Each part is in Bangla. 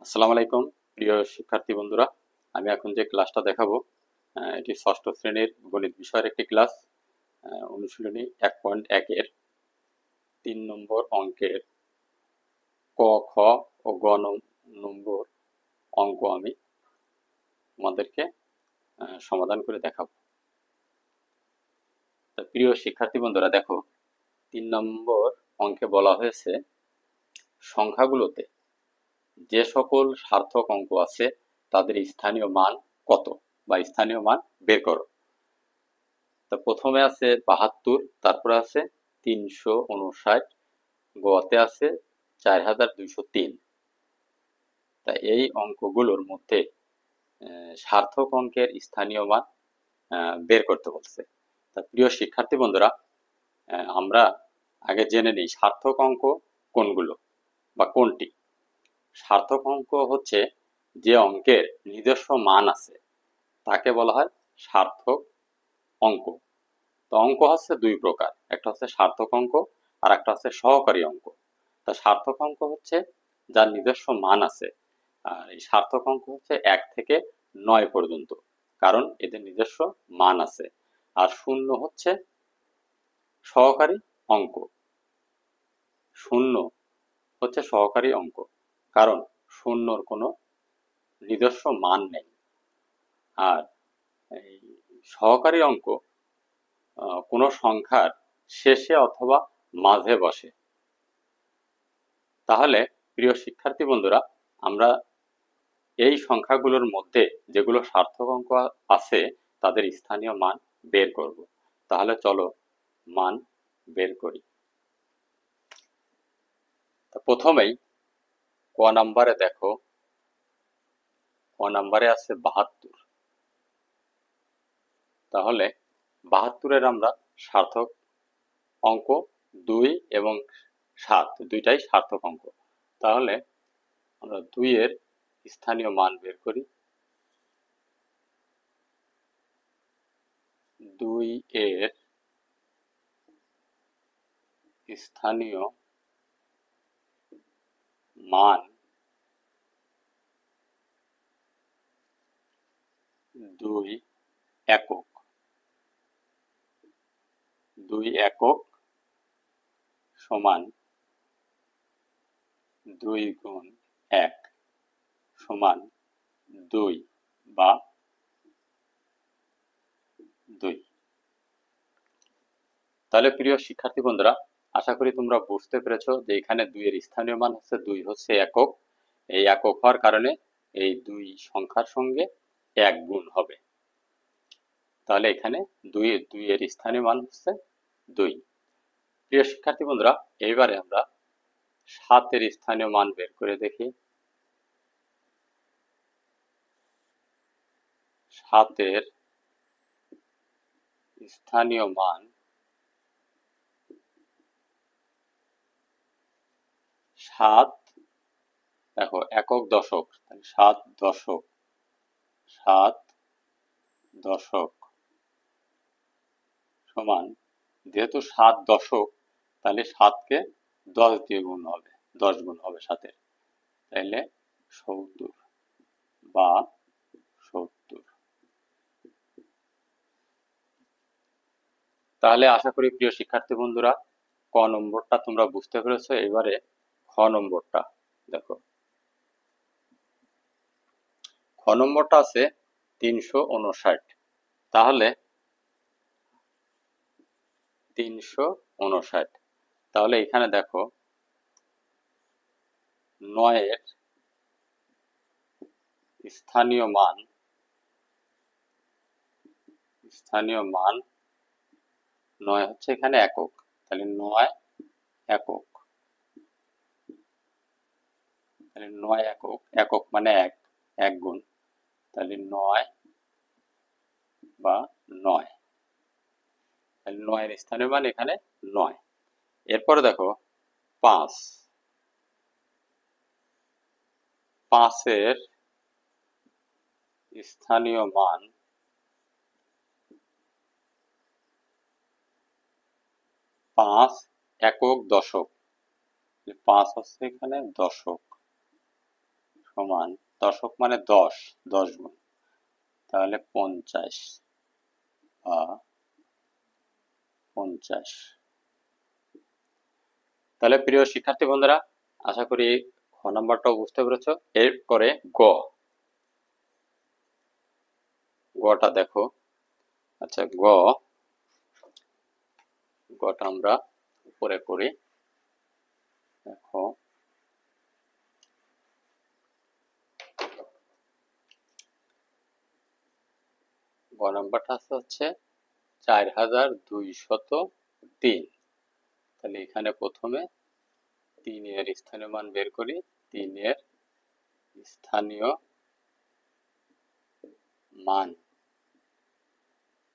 আসসালামু আলাইকুম প্রিয় শিক্ষার্থী বন্ধুরা। আমি এখন যে ক্লাসটা দেখাবো এটি ষষ্ঠ শ্রেণীর গণিত বিষয়ের একটি ক্লাস। অনুশীলনী 1.1 এর 3 নম্বর অঙ্কের ক, খ ও গ নম্বর অঙ্ক আমি তোমাদেরকে সমাধান করে দেখাবো। তো প্রিয় শিক্ষার্থী বন্ধুরা, দেখো 3 নম্বর অঙ্কে বলা হয়েছে সংখ্যাগুলোতে যে সকল সার্থক অঙ্ক আছে তাদের স্থানীয় মান কত, বা স্থানীয় মান বের করো। তো প্রথমে আছে 72, তারপরে আছে 359, গতে আছে 4203। তা এই অঙ্কগুলোর মধ্যে সার্থক অঙ্কের স্থানীয় মান বের করতে বলছে। তা প্রিয় শিক্ষার্থী বন্ধুরা, আমরা আগে জেনে নিই সার্থক অঙ্ক কোনগুলো বা কোনটি। সার্থক অঙ্ক হচ্ছে যে অঙ্কের নিজস্ব মান আছে তাকে বলা হয় সার্থক অঙ্ক। তো অঙ্ক হচ্ছে দুই প্রকার, একটা হচ্ছে সার্থক অঙ্ক আর একটা হচ্ছে সহকারী অঙ্ক। তা সার্থক অঙ্ক হচ্ছে যার নিজস্ব মান আছে, আর এই সার্থক অঙ্ক হচ্ছে 1 থেকে 9 পর্যন্ত, কারণ এদের নিজস্ব মান আছে। আর শূন্য হচ্ছে সহকারী অঙ্ক। শূন্য হচ্ছে সহকারী অঙ্ক, কারণ শূন্যর কোনো নিজস্ব মান নেই। আর এই সহকারী অঙ্ক কোনো সংখ্যার শেষে অথবা মাঝে বসে। তাহলে প্রিয় শিক্ষার্থী বন্ধুরা, আমরা এই সংখ্যাগুলোর মধ্যে যেগুলো সার্থক অঙ্ক আছে তাদের স্থানীয় মান বের করব। তাহলে চলো মান বের করি। প্রথমেই ক নাম্বারে দেখো, ক নাম্বারে আছে 72। তাহলে 72-এর আমরা সার্থক অঙ্ক 2 এবং 7 দুইটাই সার্থক অঙ্ক। তাহলে আমরা 2 এর স্থানীয় মান বের করি। 2 এর স্থানীয় মান 2 একক। 2 একক সমান 2 গুণ 1 সমান 2 বা 2। তাহলে প্রিয় শিক্ষার্থী বন্ধুরা, আশা করি তোমরা বুঝতে পেরেছো যে এখানে 2 এর স্থানীয় মান হচ্ছে 2 হচ্ছে একক। এই একক হওয়ার কারণে এই 2 সংখ্যার সঙ্গে 1 গুণ হবে। তাহলে এখানে 2 এর স্থানীয় মান হচ্ছে 2। প্রিয় শিক্ষার্থী বন্ধুরা, এইবারে আমরা 7 এর স্থানীয় মান বের করে দেখি। 7 এর স্থানীয় মান 7, দেখো একক দশক, 7 দশক, 7 দশক সমান, যেহেতু 7 দশক তাহলে 7-কে 10 দিয়ে গুণ হবে, 10 গুণ হবে 7-এর, তাইলে 70 বা 70। তাহলে আশা করি প্রিয় শিক্ষার্থী বন্ধুরা ক নম্বরটা তোমরা বুঝতে পেরেছো। এবারে খ নম্বরটা দেখো। খ নম্বরটা আছে 359। তাহলে 359, তাহলে এখানে দেখো 9 এর স্থানীয় মান 9 হচ্ছে এখানে একক, তাহলে 9 একক। তাহলে 9 একক, একক মানে 1, 1 গুণ, তাহলে 9 বা 9। তাহলে 9 এর স্থানীয় মান এখানে 9। এরপরে দেখো 5। 5 এর স্থানীয় মান 5 একক দশক। 5 হচ্ছে এখানে দশক সমান দশক মানে 10 গুণ, তাহলে 50 বা 50। তাহলে প্রিয় শিক্ষার্থী বন্ধুরা, আশা করি খ নাম্বারটাও বুঝতে পেরেছো। এরপরে গটা দেখো। আচ্ছা, গটা আমরা উপরে করি। দেখো, গ নাম্বারটা হচ্ছে 4203। তাহলে এখানে প্রথমে 3 এর স্থানীয় মান বের করি। 3 এর স্থানীয় মান,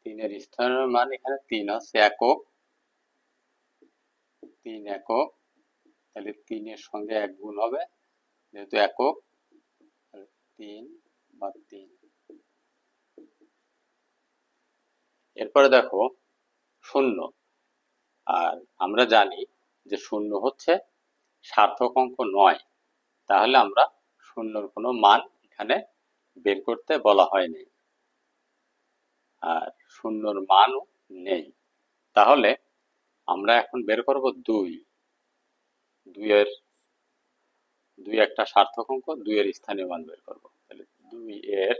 3 এর স্থানীয় মান এখানে 3 আছে একক, 3 একক। তাহলে 3 এর সঙ্গে 1 গুণ হবে, যেহেতু একক, 3 বা 3। এরপরে দেখো শূন্য। আর আমরা জানি যে শূন্য হচ্ছে সার্থক অঙ্ক নয়, তাহলে আমরা শূন্যর কোনো মান এখানে বের করতে বলা হয়নি, আর শূন্যর মানও নেই। তাহলে আমরা এখন বের করব 2 একটা সার্থক অঙ্ক, 2 এর স্থানীয় মান বের করব। তাহলে 2 এর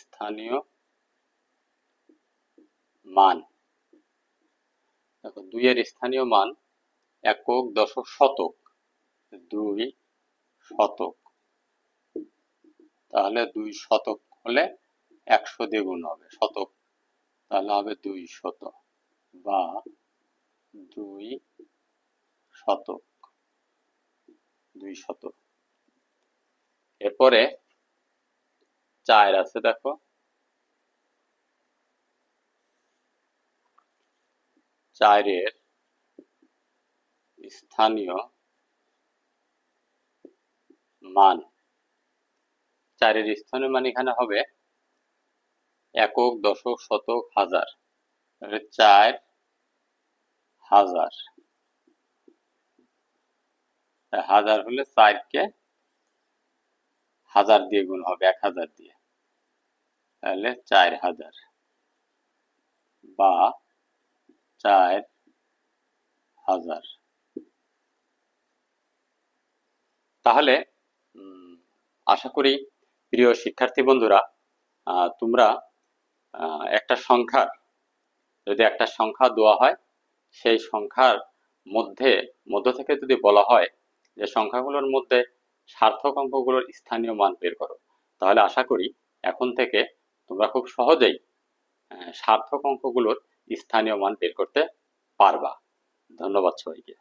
স্থানীয় মান, দেখো 2 এর স্থানীয় মান একক, দশক, শতক। 2 শতক, তাহলে 2 শতক হলে 100 দিয়ে গুণ হবে শতক, তাহলে হবে 200 বা 2 শতক, 200। এরপরে 4 আছে, দেখো 4 এর স্থানীয় মান, 4 এর স্থানীয় মান এখানে হবে একক, দশক, শতক, হাজার। তাহলে 4000, হাজার হলে 4 কে 1000 দিয়ে গুণ হবে, 1000 দিয়ে, তাহলে 4000 বা 4000। তাহলে আশা করি প্রিয় শিক্ষার্থী বন্ধুরা, তোমরা একটা সংখ্যার, যদি একটা সংখ্যা দেওয়া হয়, সেই সংখ্যার মধ্য থেকে যদি বলা হয় যে সংখ্যাগুলোর মধ্যে সার্থক অঙ্কগুলোর স্থানীয় মান বের করো, তাহলে আশা করি এখন থেকে তোমরা খুব সহজেই সার্থক অঙ্কগুলোর স্থানীয় মান বের করতে পারবা। ধন্যবাদ সবাইকে।